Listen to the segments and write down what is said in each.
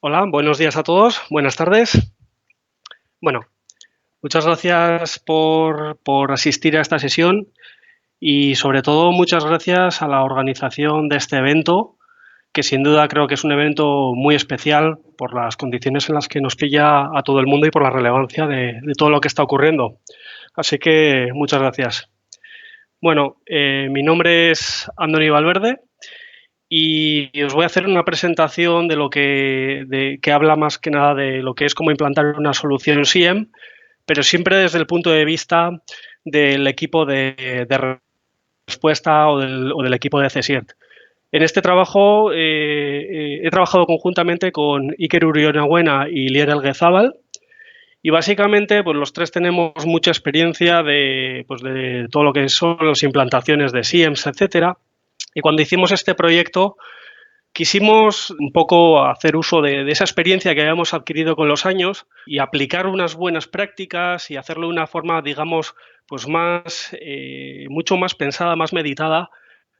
Hola, buenos días a todos, buenas tardes. Bueno, muchas gracias por asistir a esta sesión y sobre todo muchas gracias a la organización de este evento, que sin duda creo que es un evento muy especial por las condiciones en las que nos pilla a todo el mundo y por la relevancia de todo lo que está ocurriendo. Así que muchas gracias. Bueno, mi nombre es Andoni Valverde y os voy a hacer una presentación que habla más que nada de lo que es cómo implantar una solución SIEM, pero siempre desde el punto de vista del equipo de respuesta o del equipo de CSIRT. En este trabajo he trabajado conjuntamente con Iker Urionabuena y Lier Elguezábal y básicamente pues, los tres tenemos mucha experiencia de todo lo que son las implantaciones de SIEMs, etcétera. Y cuando hicimos este proyecto quisimos un poco hacer uso de esa experiencia que habíamos adquirido con los años y aplicar unas buenas prácticas y hacerlo de una forma, digamos, pues mucho más pensada, más meditada,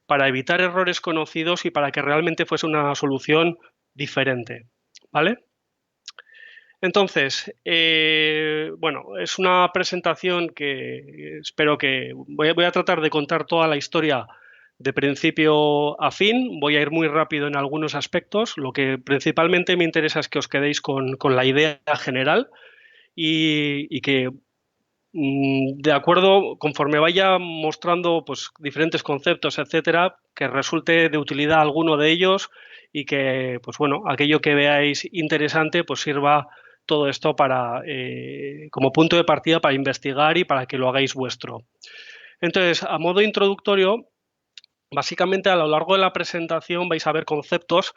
para evitar errores conocidos y para que realmente fuese una solución diferente. ¿Vale? Entonces, bueno, es una presentación que espero que voy a tratar de contar toda la historia de principio a fin. Voy a ir muy rápido en algunos aspectos. Lo que principalmente me interesa es que os quedéis con la idea general y que, de acuerdo, conforme vaya mostrando pues, diferentes conceptos, etcétera, que resulte de utilidad alguno de ellos y que, pues bueno, aquello que veáis interesante, pues sirva todo esto como punto de partida para investigar y para que lo hagáis vuestro. Entonces, a modo introductorio, básicamente, a lo largo de la presentación vais a ver conceptos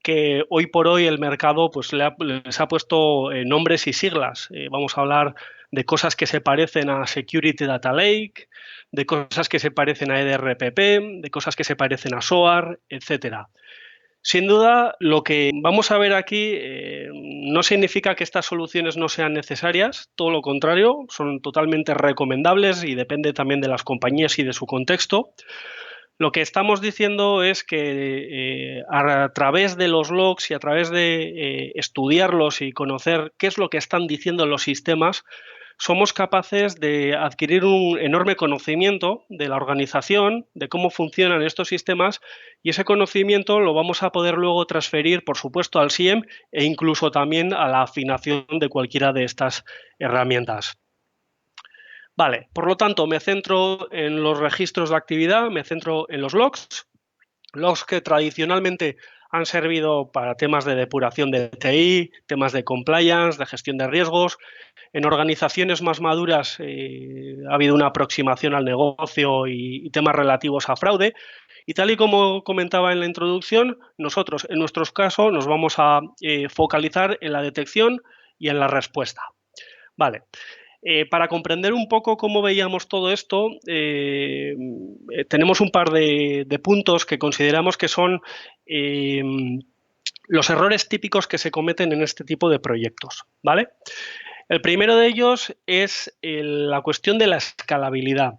que hoy por hoy el mercado pues, les ha puesto nombres y siglas. Vamos a hablar de cosas que se parecen a Security Data Lake, de cosas que se parecen a EDRPP, de cosas que se parecen a SOAR, etcétera. Sin duda, lo que vamos a ver aquí no significa que estas soluciones no sean necesarias, todo lo contrario, son totalmente recomendables y depende también de las compañías y de su contexto. Lo que estamos diciendo es que a través de los logs y a través de estudiarlos y conocer qué es lo que están diciendo los sistemas, somos capaces de adquirir un enorme conocimiento de la organización, de cómo funcionan estos sistemas, y ese conocimiento lo vamos a poder luego transferir, por supuesto, al SIEM e incluso también a la afinación de cualquiera de estas herramientas. Vale, por lo tanto, me centro en los registros de actividad, me centro en los logs que tradicionalmente han servido para temas de depuración de TI, temas de compliance, de gestión de riesgos. En organizaciones más maduras ha habido una aproximación al negocio y temas relativos a fraude. Y tal y como comentaba en la introducción, nosotros, en nuestro caso, nos vamos a focalizar en la detección y en la respuesta. Vale. Para comprender un poco cómo veíamos todo esto, tenemos un par de puntos que consideramos que son los errores típicos que se cometen en este tipo de proyectos, ¿vale? El primero de ellos es la cuestión de la escalabilidad.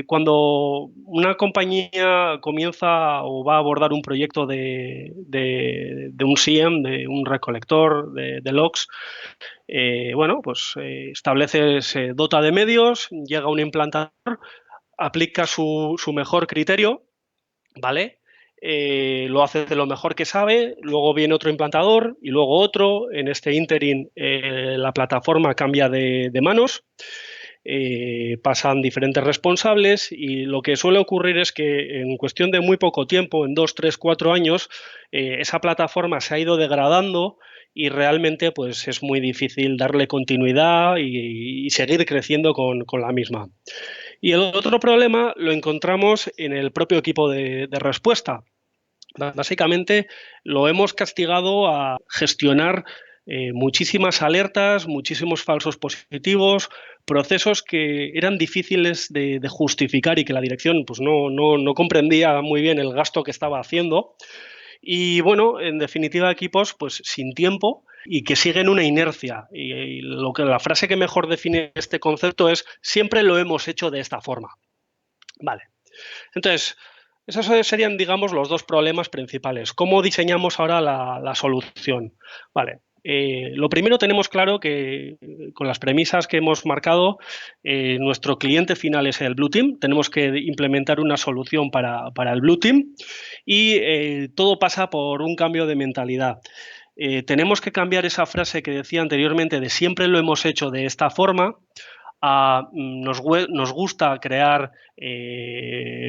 Cuando una compañía comienza o va a abordar un proyecto de un SIEM, de un recolector de logs, bueno, pues establece, se dota de medios, llega un implantador, aplica su mejor criterio, ¿vale? Lo hace de lo mejor que sabe, luego viene otro implantador y luego otro. En este ínterin la plataforma cambia de manos, pasan diferentes responsables y lo que suele ocurrir es que en cuestión de muy poco tiempo, en 2, 3, 4 años, esa plataforma se ha ido degradando y realmente pues, es muy difícil darle continuidad y seguir creciendo con la misma. Y el otro problema lo encontramos en el propio equipo de respuesta. Básicamente lo hemos castigado a gestionar muchísimas alertas, muchísimos falsos positivos, procesos que eran difíciles de justificar y que la dirección pues, no comprendía muy bien el gasto que estaba haciendo. Y bueno, en definitiva, equipos pues sin tiempo y que siguen una inercia. Y la frase que mejor define este concepto es siempre lo hemos hecho de esta forma. Vale. Entonces, Esos serían, digamos, los dos problemas principales. ¿Cómo diseñamos ahora la solución? Vale. Lo primero tenemos claro que con las premisas que hemos marcado, nuestro cliente final es el Blue Team. Tenemos que implementar una solución para el Blue Team y todo pasa por un cambio de mentalidad. Tenemos que cambiar esa frase que decía anteriormente de siempre lo hemos hecho de esta forma a nos gusta crear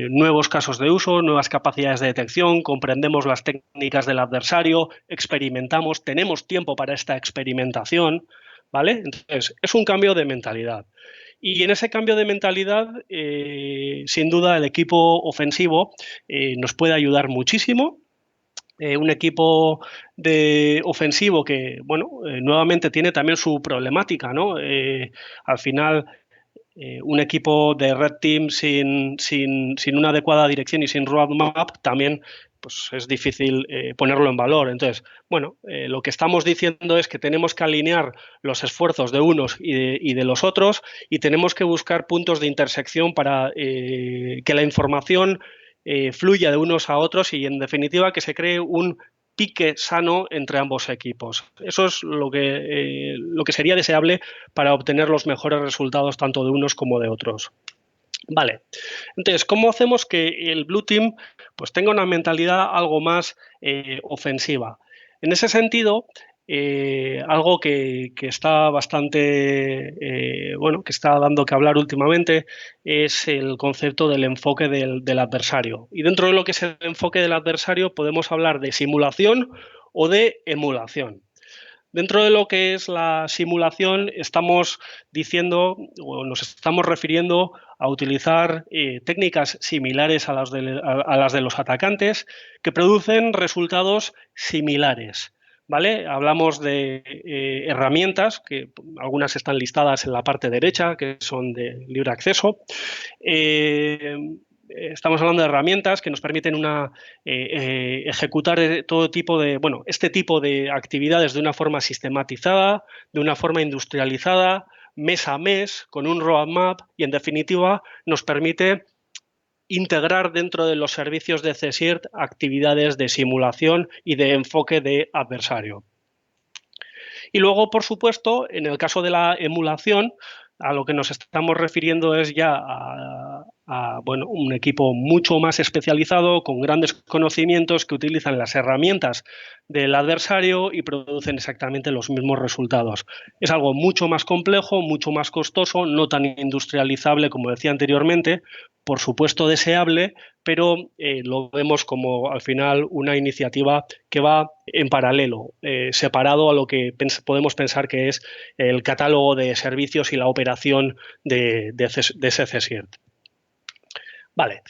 nuevos casos de uso, nuevas capacidades de detección, comprendemos las técnicas del adversario, experimentamos, tenemos tiempo para esta experimentación, ¿vale? Entonces, es un cambio de mentalidad. Y en ese cambio de mentalidad, sin duda, el equipo ofensivo nos puede ayudar muchísimo. Un equipo ofensivo que, bueno, nuevamente tiene también su problemática, ¿no? Al final, un equipo de Red Team sin una adecuada dirección y sin roadmap también pues, es difícil ponerlo en valor. Entonces, bueno, lo que estamos diciendo es que tenemos que alinear los esfuerzos de unos y de los otros y tenemos que buscar puntos de intersección para que la información fluya de unos a otros y, en definitiva, que se cree un pique sano entre ambos equipos. Eso es lo que sería deseable para obtener los mejores resultados tanto de unos como de otros. Vale, entonces, ¿cómo hacemos que el Blue Team pues, tenga una mentalidad algo más ofensiva? En ese sentido, algo que está bastante, bueno, que está dando que hablar últimamente es el concepto del enfoque del adversario. Y dentro de lo que es el enfoque del adversario podemos hablar de simulación o de emulación. Dentro de lo que es la simulación, estamos diciendo o nos estamos refiriendo a utilizar técnicas similares a las de los atacantes que producen resultados similares. ¿Vale? Hablamos de herramientas, que algunas están listadas en la parte derecha, que son de libre acceso. Estamos hablando de herramientas que nos permiten ejecutar todo tipo de, bueno, este tipo de actividades de una forma sistematizada, de una forma industrializada, mes a mes, con un roadmap y, en definitiva, nos permite integrar dentro de los servicios de CSIRT actividades de simulación y de enfoque de adversario. Y luego, por supuesto, en el caso de la emulación, a lo que nos estamos refiriendo es ya bueno, un equipo mucho más especializado, con grandes conocimientos, que utilizan las herramientas del adversario y producen exactamente los mismos resultados. Es algo mucho más complejo, mucho más costoso, no tan industrializable como decía anteriormente, por supuesto deseable, pero lo vemos como al final una iniciativa que va en paralelo, separado a lo que podemos pensar que es el catálogo de servicios y la operación de ese CSIRT. Vale.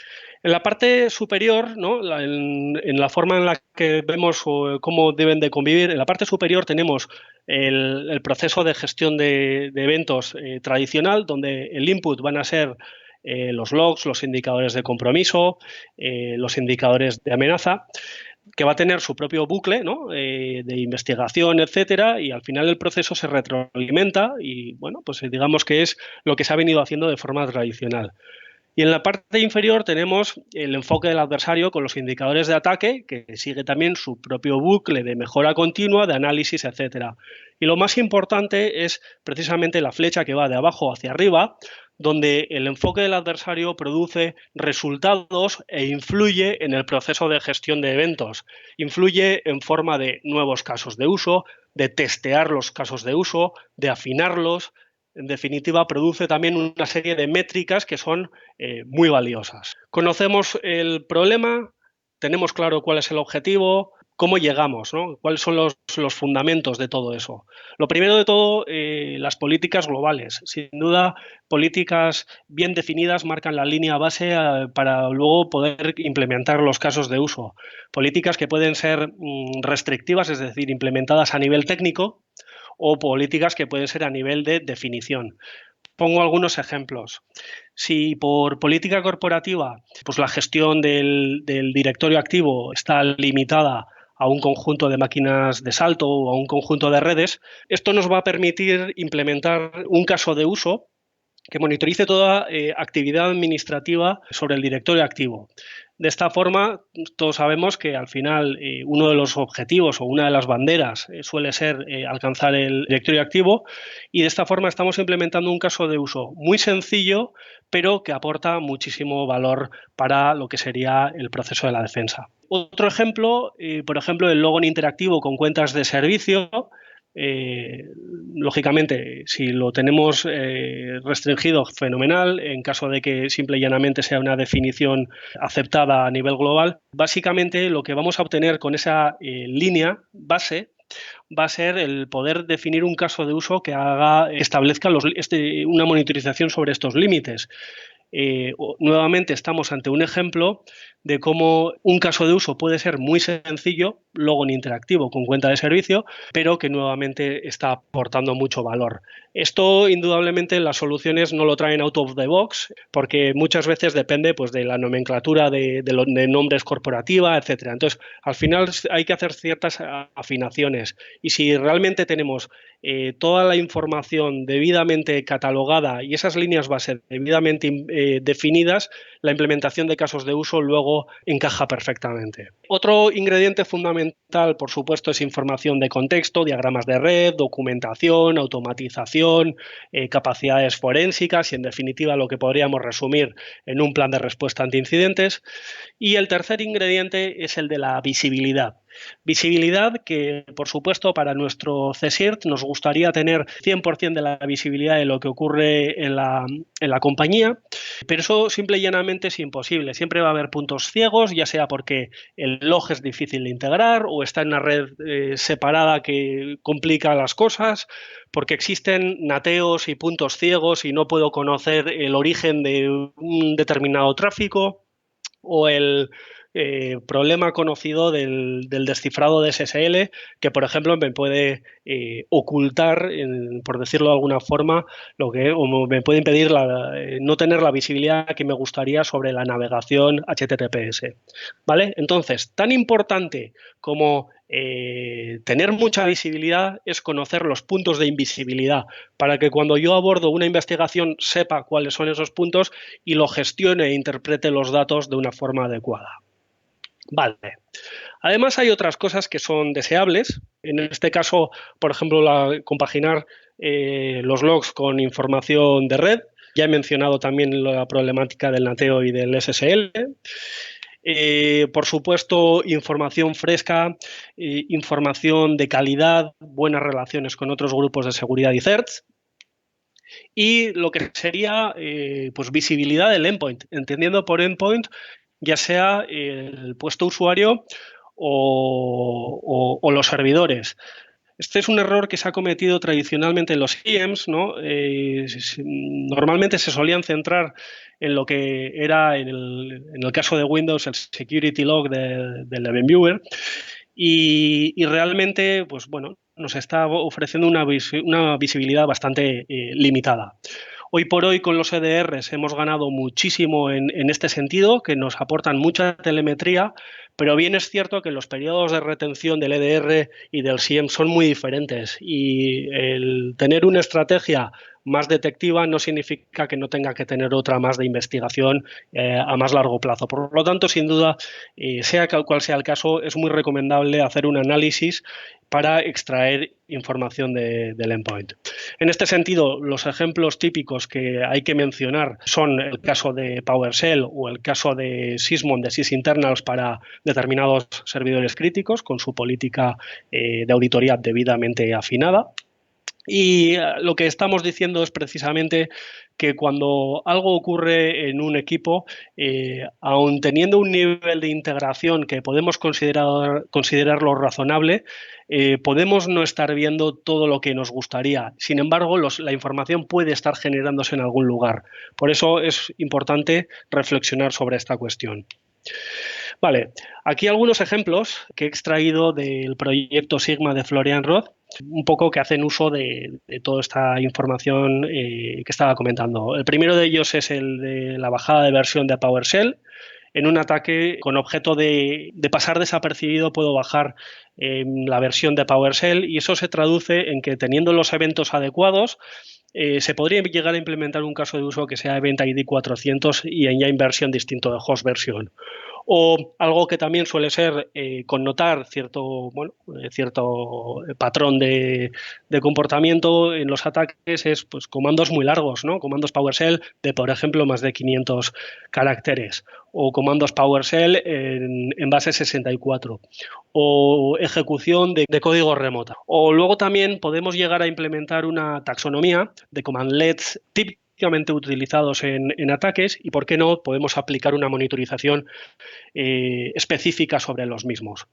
En la parte superior, ¿no? en la forma en la que vemos cómo deben de convivir, en la parte superior tenemos el proceso de gestión de eventos tradicional, donde el input van a ser los logs, los indicadores de compromiso, los indicadores de amenaza, que va a tener su propio bucle, ¿no? De investigación, etcétera, y al final el proceso se retroalimenta y, bueno, pues digamos que es lo que se ha venido haciendo de forma tradicional. Y en la parte inferior tenemos el enfoque del adversario con los indicadores de ataque, que sigue también su propio bucle de mejora continua, de análisis, etcétera. Y lo más importante es precisamente la flecha que va de abajo hacia arriba, donde el enfoque del adversario produce resultados e influye en el proceso de gestión de eventos. Influye en forma de nuevos casos de uso, de testear los casos de uso, de afinarlos. En definitiva, produce también una serie de métricas que son muy valiosas. Conocemos el problema, tenemos claro cuál es el objetivo, cómo llegamos, ¿no? Cuáles son los fundamentos de todo eso. Lo primero de todo, las políticas globales. Sin duda, políticas bien definidas marcan la línea base para luego poder implementar los casos de uso. Políticas que pueden ser restrictivas, es decir, implementadas a nivel técnico, o políticas que pueden ser a nivel de definición. Pongo algunos ejemplos. Si por política corporativa pues la gestión del directorio activo está limitada a un conjunto de máquinas de salto o a un conjunto de redes, esto nos va a permitir implementar un caso de uso que monitorice toda actividad administrativa sobre el directorio activo. De esta forma, todos sabemos que al final uno de los objetivos o una de las banderas suele ser alcanzar el directorio activo, y de esta forma estamos implementando un caso de uso muy sencillo, pero que aporta muchísimo valor para lo que sería el proceso de la defensa. Otro ejemplo, por ejemplo, el login interactivo con cuentas de servicio. Lógicamente, si lo tenemos restringido, fenomenal. En caso de que simple y llanamente sea una definición aceptada a nivel global, básicamente lo que vamos a obtener con esa línea base va a ser el poder definir un caso de uso que establezca una monitorización sobre estos límites. Nuevamente estamos ante un ejemplo de cómo un caso de uso puede ser muy sencillo, login interactivo con cuenta de servicio, pero que nuevamente está aportando mucho valor. Esto, indudablemente, las soluciones no lo traen out of the box, porque muchas veces depende pues, de la nomenclatura de nombres corporativa, etcétera. Entonces, al final hay que hacer ciertas afinaciones, y si realmente tenemos toda la información debidamente catalogada y esas líneas base debidamente definidas, la implementación de casos de uso luego encaja perfectamente. Otro ingrediente fundamental, por supuesto, es información de contexto, diagramas de red, documentación, automatización, capacidades forensicas y, en definitiva, lo que podríamos resumir en un plan de respuesta ante incidentes. Y el tercer ingrediente es el de la visibilidad. Visibilidad que, por supuesto, para nuestro CSIRT nos gustaría tener 100% de la visibilidad de lo que ocurre en la compañía, pero eso simple y llanamente es imposible. Siempre va a haber puntos ciegos, ya sea porque el log es difícil de integrar o está en una red separada que complica las cosas, porque existen nateos y puntos ciegos y no puedo conocer el origen de un determinado tráfico, o el problema conocido del descifrado de SSL, que, por ejemplo, me puede ocultar, por decirlo de alguna forma, o me puede impedir no tener la visibilidad que me gustaría sobre la navegación HTTPS. ¿Vale? Entonces, tan importante como tener mucha visibilidad es conocer los puntos de invisibilidad, para que cuando yo abordo una investigación sepa cuáles son esos puntos y lo gestione e interprete los datos de una forma adecuada. Vale. Además, hay otras cosas que son deseables. En este caso, por ejemplo, compaginar los logs con información de red. Ya he mencionado también la problemática del nateo y del SSL. Por supuesto, información fresca, información de calidad, buenas relaciones con otros grupos de seguridad y certs. Y lo que sería pues visibilidad del endpoint, entendiendo por endpoint ya sea el puesto usuario o los servidores. Este es un error que se ha cometido tradicionalmente en los IEMs, ¿no? Normalmente se solían centrar en lo que era, en el caso de Windows, el security log del Event Viewer, y realmente, pues bueno, nos está ofreciendo una visibilidad bastante limitada. Hoy por hoy, con los EDRs hemos ganado muchísimo en este sentido, que nos aportan mucha telemetría, pero bien es cierto que los periodos de retención del EDR y del SIEM son muy diferentes, y el tener una estrategia más detectiva no significa que no tenga que tener otra más de investigación a más largo plazo. Por lo tanto, sin duda, sea cual sea el caso, es muy recomendable hacer un análisis para extraer información del endpoint. En este sentido, los ejemplos típicos que hay que mencionar son el caso de PowerShell o el caso de Sysmon, de sysinternals, para determinados servidores críticos con su política de auditoría debidamente afinada. Y lo que estamos diciendo es precisamente que cuando algo ocurre en un equipo, aun teniendo un nivel de integración que podemos considerarlo razonable, podemos no estar viendo todo lo que nos gustaría. Sin embargo, la información puede estar generándose en algún lugar. Por eso es importante reflexionar sobre esta cuestión. Vale, aquí algunos ejemplos que he extraído del proyecto Sigma de Florian Roth, un poco que hacen uso de toda esta información que estaba comentando. El primero de ellos es el de la bajada de versión de PowerShell. En un ataque con objeto de pasar desapercibido, puedo bajar la versión de PowerShell, y eso se traduce en que, teniendo los eventos adecuados, se podría llegar a implementar un caso de uso que sea Event ID 400 y en ya inversión distinto de host version. O algo que también suele ser connotar cierto, bueno, cierto patrón de comportamiento en los ataques es pues, comandos muy largos, ¿no? Comandos PowerShell de, por ejemplo, más de 500 caracteres o comandos PowerShell en base 64 o ejecución de código remota. O luego también podemos llegar a implementar una taxonomía de commandlets típicamente utilizados en ataques y, ¿por qué no?, podemos aplicar una monitorización específica sobre los mismos.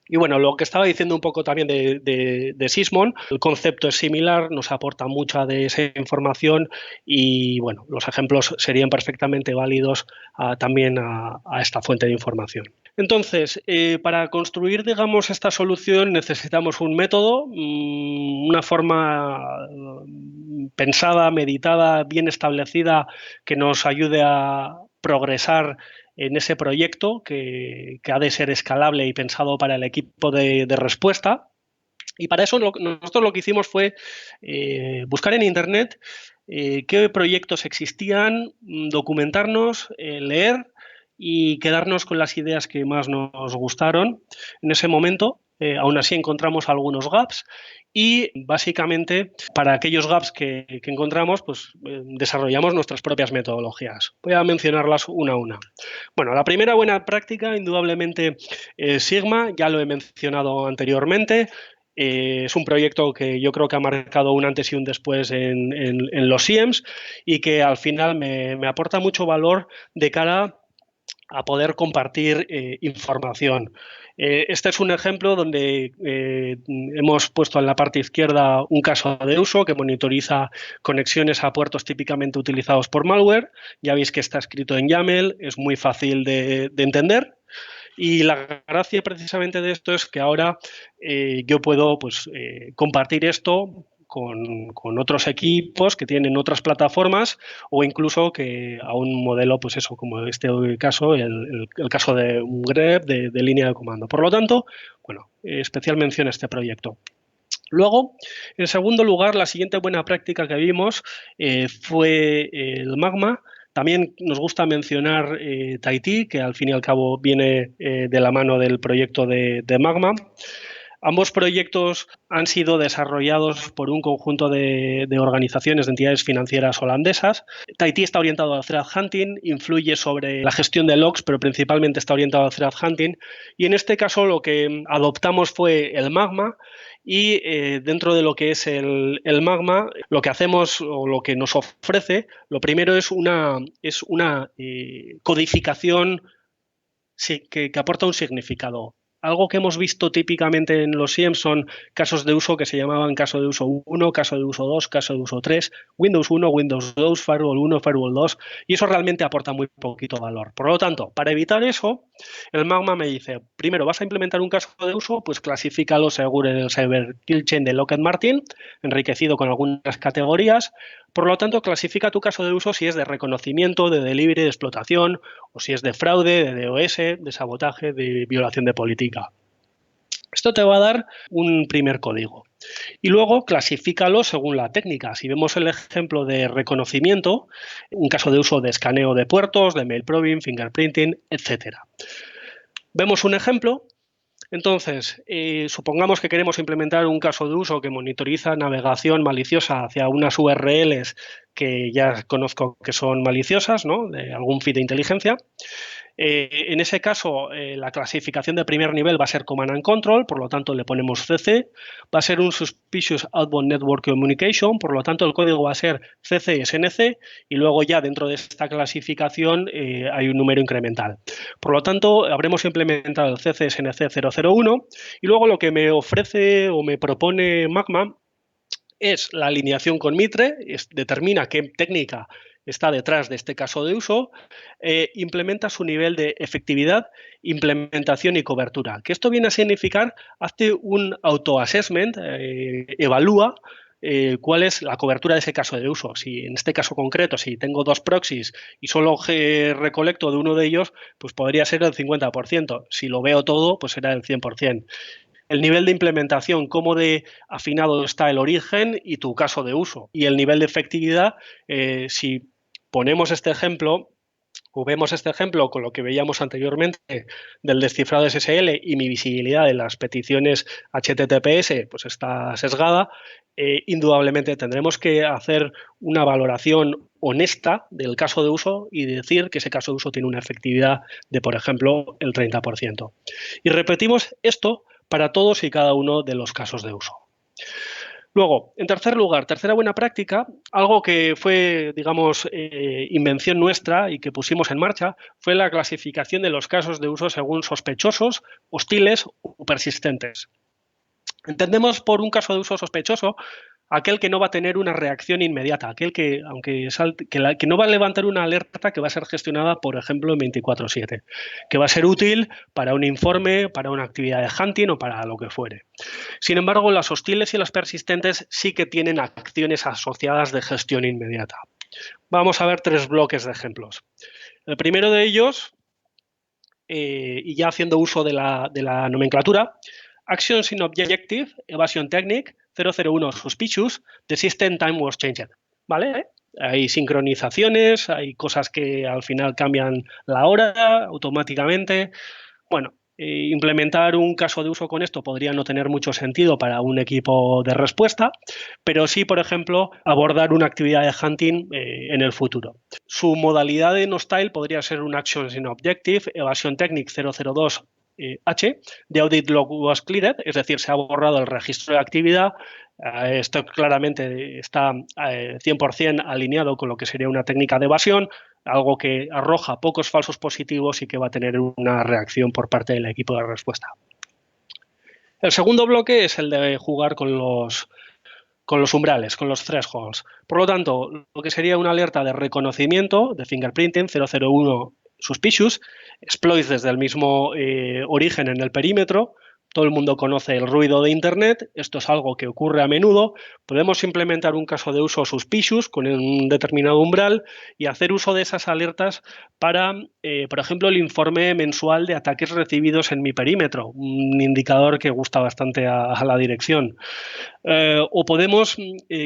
Y bueno, lo que estaba diciendo un poco también de Sysmon, el concepto es similar, nos aporta mucha de esa información y bueno, los ejemplos serían perfectamente válidos también a esta fuente de información. Entonces, para construir, digamos, esta solución necesitamos un método, una forma pensada, meditada, bien establecida, que nos ayude a progresar en ese proyecto que ha de ser escalable y pensado para el equipo de respuesta. Y para eso nosotros lo que hicimos fue buscar en Internet qué proyectos existían, documentarnos, leer y quedarnos con las ideas que más nos gustaron en ese momento. Aún así encontramos algunos gaps y básicamente para aquellos gaps que encontramos pues desarrollamos nuestras propias metodologías. Voy a mencionarlas una a una. Bueno, la primera buena práctica indudablemente Sigma, ya lo he mencionado anteriormente. Es un proyecto que yo creo que ha marcado un antes y un después en los SIEMs y que al final me aporta mucho valor de cara a poder compartir información. Este es un ejemplo donde hemos puesto en la parte izquierda un caso de uso que monitoriza conexiones a puertos típicamente utilizados por malware. Ya veis que está escrito en YAML, es muy fácil de entender. Y la gracia precisamente de esto es que ahora yo puedo pues, compartir esto con otros equipos que tienen otras plataformas o incluso que a un modelo, pues eso, como este caso, el caso de un grep de línea de comando. Por lo tanto, bueno, especial mención a este proyecto. Luego, en segundo lugar, la siguiente buena práctica que vimos fue el Magma. También nos gusta mencionar Tahiti, que al fin y al cabo viene de la mano del proyecto de Magma. Ambos proyectos han sido desarrollados por un conjunto de organizaciones, de entidades financieras holandesas. Tahiti está orientado al threat hunting, influye sobre la gestión de logs, pero principalmente está orientado al threat hunting. Y en este caso lo que adoptamos fue el Magma y dentro de lo que es el Magma, lo que hacemos o lo que nos ofrece, lo primero es una codificación que aporta un significado. Algo que hemos visto típicamente en los SIEM son casos de uso que se llamaban caso de uso 1, caso de uso 2, caso de uso 3, Windows 1, Windows 2, Firewall 1, Firewall 2, y eso realmente aporta muy poquito valor. Por lo tanto, para evitar eso, el Magma me dice, primero, vas a implementar un caso de uso, pues clasifícalo según el Cyber Kill Chain de Lockheed Martin, enriquecido con algunas categorías. Por lo tanto, clasifica tu caso de uso si es de reconocimiento, de delivery, de explotación, o si es de fraude, de DOS, de sabotaje, de violación de política. Esto te va a dar un primer código. Y luego clasifícalo según la técnica. Si vemos el ejemplo de reconocimiento, un caso de uso de escaneo de puertos, de mail probing, fingerprinting, etc. Vemos un ejemplo. Entonces, supongamos que queremos implementar un caso de uso que monitoriza navegación maliciosa hacia unas URLs que ya conozco que son maliciosas, ¿no?, de algún feed de inteligencia. En ese caso, la clasificación de primer nivel va a ser Command and Control, por lo tanto le ponemos CC. Va a ser un Suspicious Outbound Network Communication, por lo tanto el código va a ser CC SNC y luego ya dentro de esta clasificación hay un número incremental. Por lo tanto, habremos implementado el CC SNC 001 y luego lo que me ofrece o me propone Magma es la alineación con Mitre, determina qué técnica está detrás de este caso de uso, implementa su nivel de efectividad, implementación y cobertura. Que esto viene a significar, hazte un auto-assessment, evalúa cuál es la cobertura de ese caso de uso. Si en este caso concreto, si tengo dos proxies y solo recolecto de uno de ellos, pues podría ser el 50%. Si lo veo todo, pues será el 100%. el nivel de implementación, cómo de afinado está el origen y tu caso de uso. Y el nivel de efectividad, si ponemos este ejemplo, o vemos este ejemplo con lo que veíamos anteriormente del descifrado SSL y mi visibilidad de las peticiones HTTPS pues está sesgada, indudablemente tendremos que hacer una valoración honesta del caso de uso y decir que ese caso de uso tiene una efectividad de, por ejemplo, el 30%. Y repetimos esto para todos y cada uno de los casos de uso. Luego, en tercer lugar, tercera buena práctica, algo que fue, digamos, invención nuestra y que pusimos en marcha, fue la clasificación de los casos de uso según sospechosos, hostiles o persistentes. Entendemos por un caso de uso sospechoso aquel que no va a tener una reacción inmediata, aquel que, que no va a levantar una alerta que va a ser gestionada, por ejemplo, en 24/7, que va a ser útil para un informe, para una actividad de hunting o para lo que fuere. Sin embargo, las hostiles y las persistentes sí que tienen acciones asociadas de gestión inmediata. Vamos a ver 3 bloques de ejemplos. El primero de ellos, y ya haciendo uso de la nomenclatura, Actions in Objective, Evasion Technique, 001 Suspicious, the System Time was changed. ¿Vale? Hay sincronizaciones, hay cosas que al final cambian la hora automáticamente. Bueno, implementar un caso de uso con esto podría no tener mucho sentido para un equipo de respuesta, pero sí, por ejemplo, abordar una actividad de hunting en el futuro. Su modalidad en hostile podría ser un Actions in Objective, Evasion Technique 002 H, the audit log was cleared, es decir, se ha borrado el registro de actividad. Esto claramente está 100% alineado con lo que sería una técnica de evasión, algo que arroja pocos falsos positivos y que va a tener una reacción por parte del equipo de respuesta. El segundo bloque es el de jugar con los umbrales, con los thresholds. Por lo tanto, lo que sería una alerta de reconocimiento de fingerprinting 001 suspicious, exploits desde el mismo origen en el perímetro. Todo el mundo conoce el ruido de Internet, esto es algo que ocurre a menudo. Podemos implementar un caso de uso suspicious con un determinado umbral y hacer uso de esas alertas para, por ejemplo, el informe mensual de ataques recibidos en mi perímetro, un indicador que gusta bastante a la dirección. O podemos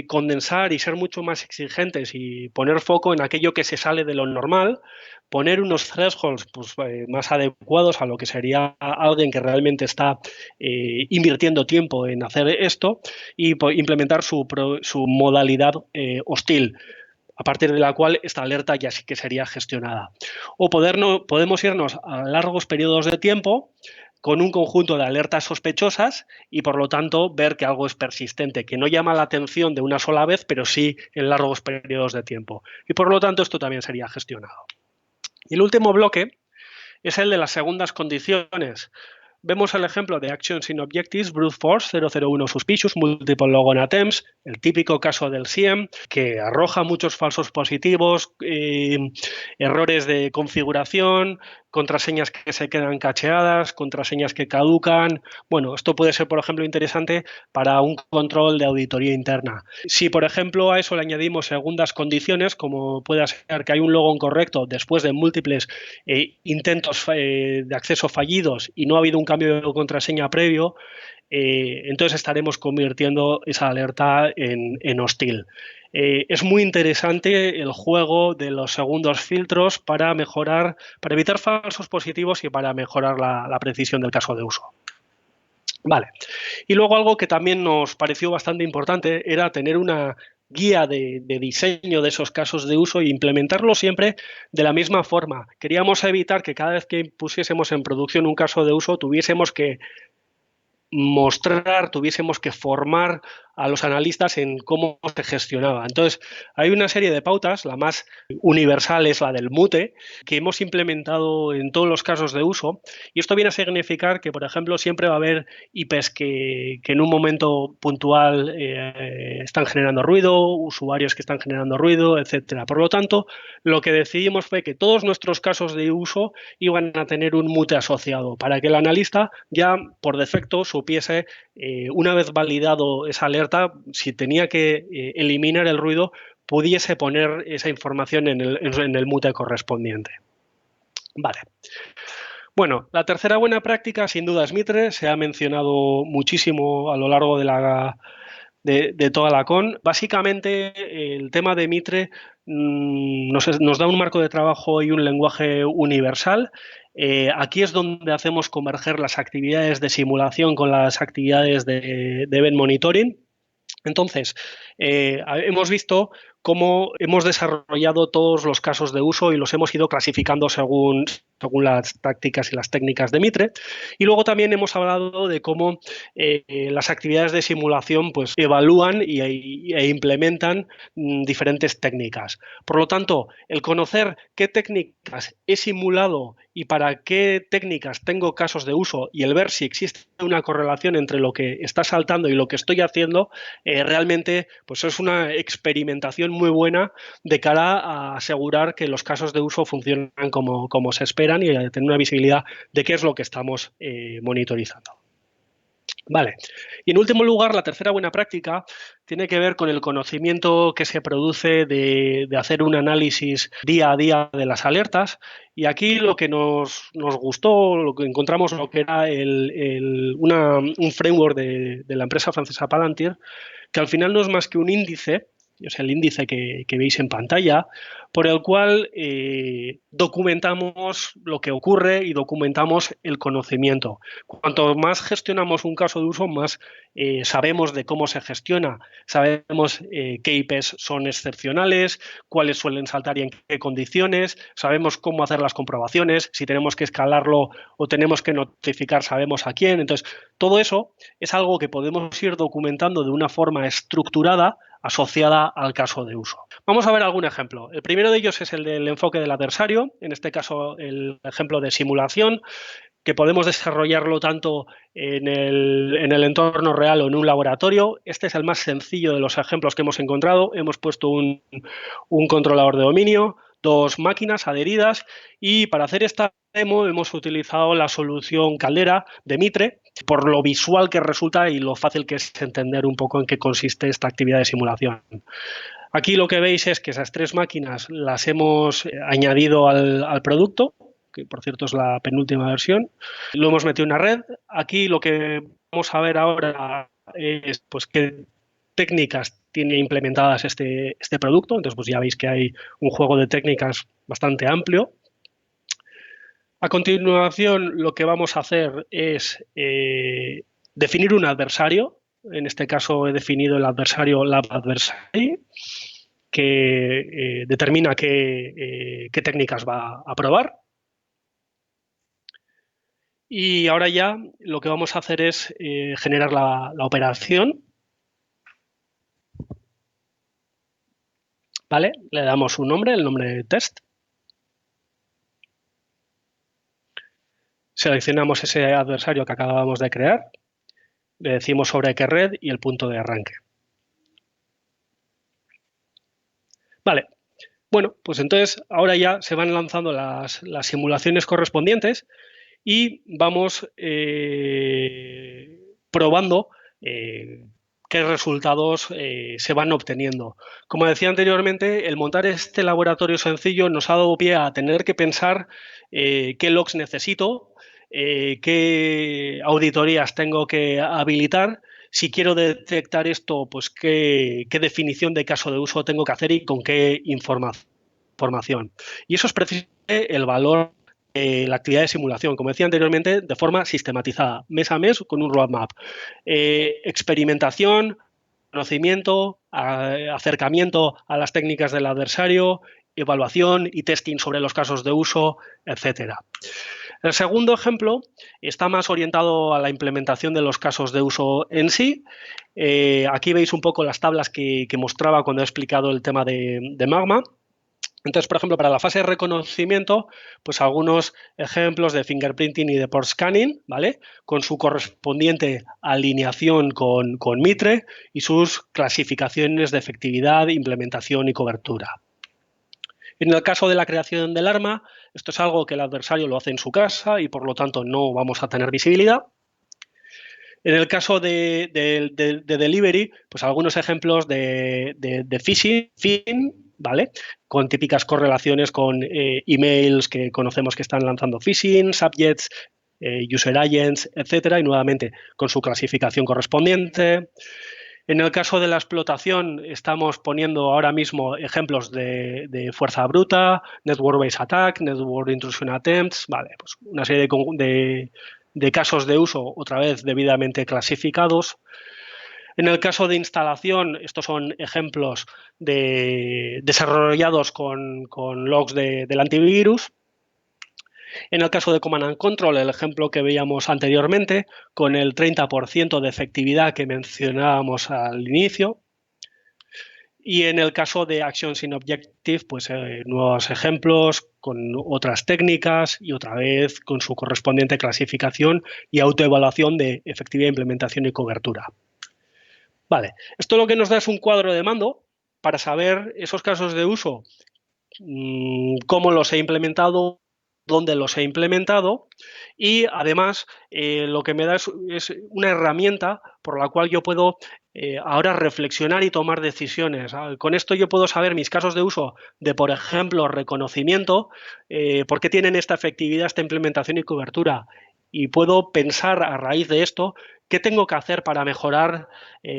condensar y ser mucho más exigentes y poner foco en aquello que se sale de lo normal, poner unos thresholds pues, más adecuados a lo que sería alguien que realmente está invirtiendo tiempo en hacer esto y implementar su modalidad hostil, a partir de la cual esta alerta ya sí que sería gestionada. O podemos irnos a largos periodos de tiempo con un conjunto de alertas sospechosas y, por lo tanto, ver que algo es persistente, que no llama la atención de una sola vez, pero sí en largos periodos de tiempo. Y, por lo tanto, esto también sería gestionado. Y el último bloque es el de las segundas condiciones. Vemos el ejemplo de Actions in Objectives, Brute Force 001 Suspicious, Multiple Logon Attempts, el típico caso del SIEM, que arroja muchos falsos positivos, errores de configuración, contraseñas que se quedan cacheadas, contraseñas que caducan. Bueno, esto puede ser, por ejemplo, interesante para un control de auditoría interna. Si, por ejemplo, a eso le añadimos segundas condiciones, como puede ser que hay un logon correcto después de múltiples intentos de acceso fallidos y no ha habido un cambio de contraseña previo, entonces estaremos convirtiendo esa alerta en hostil. Es muy interesante el juego de los segundos filtros para mejorar, para evitar falsos positivos y para mejorar la precisión del caso de uso. Vale. Y luego algo que también nos pareció bastante importante era tener una guía de diseño de esos casos de uso e implementarlo siempre de la misma forma. Queríamos evitar que cada vez que pusiésemos en producción un caso de uso tuviésemos que mostrar, tuviésemos que formar a los analistas en cómo se gestionaba. Entonces, hay una serie de pautas, la más universal es la del mute, que hemos implementado en todos los casos de uso, y esto viene a significar que, por ejemplo, siempre va a haber IPs que en un momento puntual están generando ruido, usuarios que están generando ruido, etcétera. Por lo tanto, lo que decidimos fue que todos nuestros casos de uso iban a tener un mute asociado, para que el analista ya por defecto supiese, una vez validado esa alerta, si tenía que eliminar el ruido, pudiese poner esa información en el mute correspondiente. Vale. Bueno, la tercera buena práctica sin duda es Mitre, se ha mencionado muchísimo a lo largo de toda la con. Básicamente, el tema de Mitre nos da un marco de trabajo y un lenguaje universal. Aquí es donde hacemos converger las actividades de simulación con las actividades de event monitoring. Entonces, hemos visto cómo hemos desarrollado todos los casos de uso y los hemos ido clasificando según las tácticas y las técnicas de Mitre. Y luego también hemos hablado de cómo las actividades de simulación pues, evalúan e implementan diferentes técnicas. Por lo tanto, el conocer qué técnicas he simulado y para qué técnicas tengo casos de uso y el ver si existe una correlación entre lo que está saltando y lo que estoy haciendo, realmente pues es una experimentación muy buena de cara a asegurar que los casos de uso funcionan como se esperan y a tener una visibilidad de qué es lo que estamos monitorizando. Vale. Y en último lugar, la tercera buena práctica tiene que ver con el conocimiento que se produce de hacer un análisis día a día de las alertas. Y aquí lo que nos gustó, lo que encontramos, lo que era un framework de la empresa francesa Palantir, que al final no es más que un índice, es el índice que veis en pantalla, por el cual documentamos lo que ocurre y documentamos el conocimiento. Cuanto más gestionamos un caso de uso, más sabemos de cómo se gestiona, sabemos qué IPs son excepcionales, cuáles suelen saltar y en qué condiciones, sabemos cómo hacer las comprobaciones, si tenemos que escalarlo o tenemos que notificar, sabemos a quién. Entonces, todo eso es algo que podemos ir documentando de una forma estructurada asociada al caso de uso. Vamos a ver algún ejemplo. El primero de ellos es el del enfoque del adversario, en este caso el ejemplo de simulación, que podemos desarrollarlo tanto en el entorno real o en un laboratorio. Este es el más sencillo de los ejemplos que hemos encontrado. Hemos puesto un controlador de dominio, dos máquinas adheridas y para hacer esta demo hemos utilizado la solución Caldera de Mitre por lo visual que resulta y lo fácil que es entender un poco en qué consiste esta actividad de simulación. Aquí lo que veis es que esas tres máquinas las hemos añadido al producto, que por cierto es la penúltima versión. Lo hemos metido en una red. Aquí lo que vamos a ver ahora es pues qué técnicas tiene implementadas este producto. Entonces pues ya veis que hay un juego de técnicas bastante amplio. A continuación lo que vamos a hacer es definir un adversario. En este caso he definido el adversario LabAdversary, que determina qué técnicas va a probar. Y ahora ya lo que vamos a hacer es generar la operación. ¿Vale? Le damos un nombre, el nombre de test. Seleccionamos ese adversario que acabamos de crear. Le decimos sobre qué red y el punto de arranque. Vale. Bueno, pues entonces ahora ya se van lanzando las simulaciones correspondientes y vamos probando qué resultados se van obteniendo. Como decía anteriormente, el montar este laboratorio sencillo nos ha dado pie a tener que pensar qué logs necesito, qué auditorías tengo que habilitar. Si quiero detectar esto, pues qué definición de caso de uso tengo que hacer y con qué información. Y eso es precisamente el valor de la actividad de simulación, como decía anteriormente, de forma sistematizada, mes a mes con un roadmap. Experimentación, conocimiento, acercamiento a las técnicas del adversario, evaluación y testing sobre los casos de uso, etcétera. El segundo ejemplo está más orientado a la implementación de los casos de uso en sí. Aquí veis un poco las tablas que mostraba cuando he explicado el tema de Magma. Entonces, por ejemplo, para la fase de reconocimiento, pues algunos ejemplos de fingerprinting y de port scanning, ¿vale? Con su correspondiente alineación con Mitre y sus clasificaciones de efectividad, implementación y cobertura. En el caso de la creación del arma, esto es algo que el adversario lo hace en su casa y por lo tanto no vamos a tener visibilidad. En el caso de delivery, pues algunos ejemplos de phishing ¿vale? Con típicas correlaciones con emails que conocemos que están lanzando phishing, subjects, user agents, etcétera, y nuevamente con su clasificación correspondiente. En el caso de la explotación, estamos poniendo ahora mismo ejemplos de fuerza bruta, network based attack, network intrusion attempts, vale, pues una serie de casos de uso, otra vez debidamente clasificados. En el caso de instalación, estos son ejemplos desarrollados con logs del antivirus. En el caso de Command and Control, el ejemplo que veíamos anteriormente, con el 30% de efectividad que mencionábamos al inicio. Y en el caso de Actions in Objective, pues nuevos ejemplos con otras técnicas y otra vez con su correspondiente clasificación y autoevaluación de efectividad, implementación y cobertura. Vale, esto lo que nos da es un cuadro de mando para saber esos casos de uso, cómo los he implementado, dónde los he implementado y además lo que me da es una herramienta por la cual yo puedo ahora reflexionar y tomar decisiones. Con esto yo puedo saber mis casos de uso de, por ejemplo, reconocimiento, por qué tienen esta efectividad, esta implementación y cobertura. Y puedo pensar a raíz de esto qué tengo que hacer para mejorar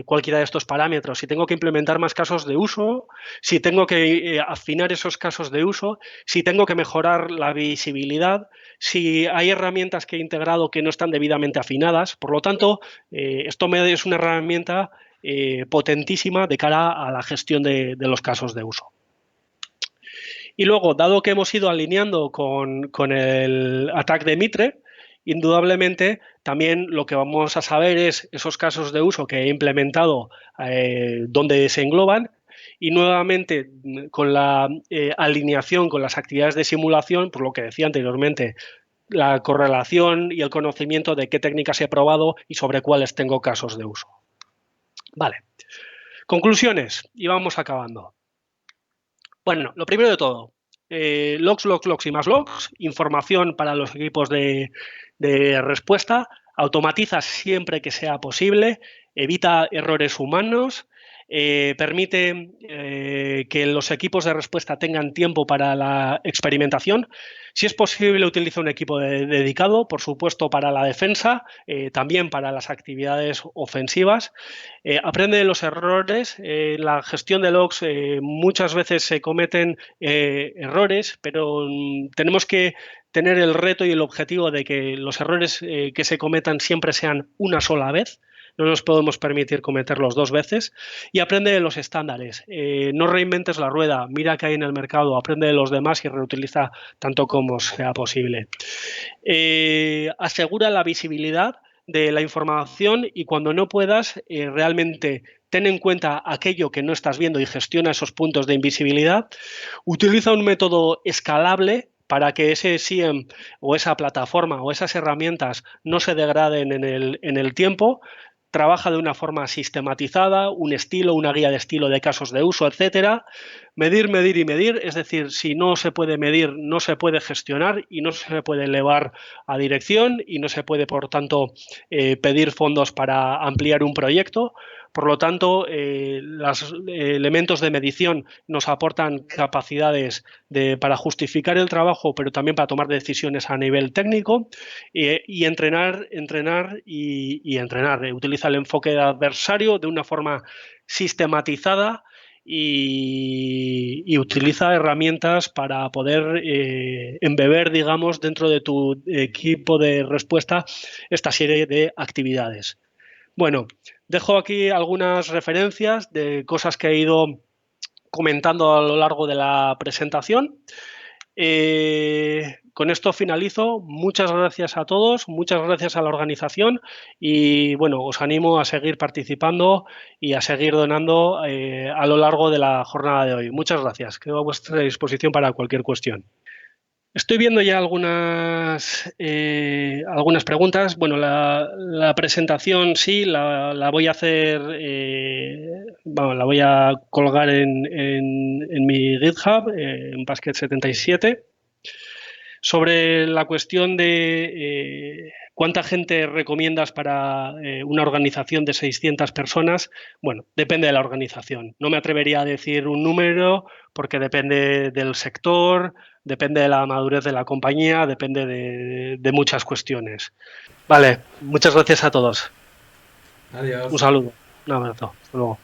cualquiera de estos parámetros. Si tengo que implementar más casos de uso, si tengo que afinar esos casos de uso, si tengo que mejorar la visibilidad, si hay herramientas que he integrado que no están debidamente afinadas. Por lo tanto, esto me es una herramienta potentísima de cara a la gestión de los casos de uso. Y luego, dado que hemos ido alineando con el ataque de Mitre, indudablemente también lo que vamos a saber es esos casos de uso que he implementado, dónde se engloban, y nuevamente con la alineación con las actividades de simulación, por lo que decía anteriormente, la correlación y el conocimiento de qué técnicas he probado y sobre cuáles tengo casos de uso. Vale. Conclusiones, y vamos acabando. Bueno, lo primero de todo, logs y más logs, información para los equipos de respuesta, automatiza siempre que sea posible, evita errores humanos, permite que los equipos de respuesta tengan tiempo para la experimentación. Si es posible, utiliza un equipo dedicado, por supuesto, para la defensa, también para las actividades ofensivas. Aprende de los errores. La gestión de logs muchas veces se cometen errores, pero tenemos que tener el reto y el objetivo de que los errores que se cometan siempre sean una sola vez. No nos podemos permitir cometerlos dos veces. Y aprende de los estándares. No reinventes la rueda. Mira qué hay en el mercado. Aprende de los demás y reutiliza tanto como sea posible. Asegura la visibilidad de la información y cuando no puedas, realmente ten en cuenta aquello que no estás viendo y gestiona esos puntos de invisibilidad. Utiliza un método escalable para que ese SIEM o esa plataforma o esas herramientas no se degraden en el tiempo. Trabaja de una forma sistematizada, un estilo, una guía de estilo de casos de uso, etcétera. Medir, medir y medir, es decir, si no se puede medir, no se puede gestionar y no se puede elevar a dirección y no se puede, por tanto, pedir fondos para ampliar un proyecto. Por lo tanto, los elementos de medición nos aportan capacidades para justificar el trabajo, pero también para tomar decisiones a nivel técnico y entrenar y entrenar. Utiliza el enfoque de adversario de una forma sistematizada y utiliza herramientas para poder embeber, digamos, dentro de tu equipo de respuesta esta serie de actividades. Bueno, dejo aquí algunas referencias de cosas que he ido comentando a lo largo de la presentación. Con esto finalizo. Muchas gracias a todos, muchas gracias a la organización y bueno, os animo a seguir participando y a seguir donando a lo largo de la jornada de hoy. Muchas gracias. Quedo a vuestra disposición para cualquier cuestión. Estoy viendo ya algunas preguntas. Bueno, la presentación sí, la voy a hacer, la voy a colgar en mi GitHub, en Basket77. Sobre la cuestión de ¿Cuánta gente recomiendas para una organización de 600 personas? Bueno, depende de la organización. No me atrevería a decir un número porque depende del sector, depende de la madurez de la compañía, depende de muchas cuestiones. Vale, muchas gracias a todos. Un Adiós. saludo, un abrazo. Hasta luego.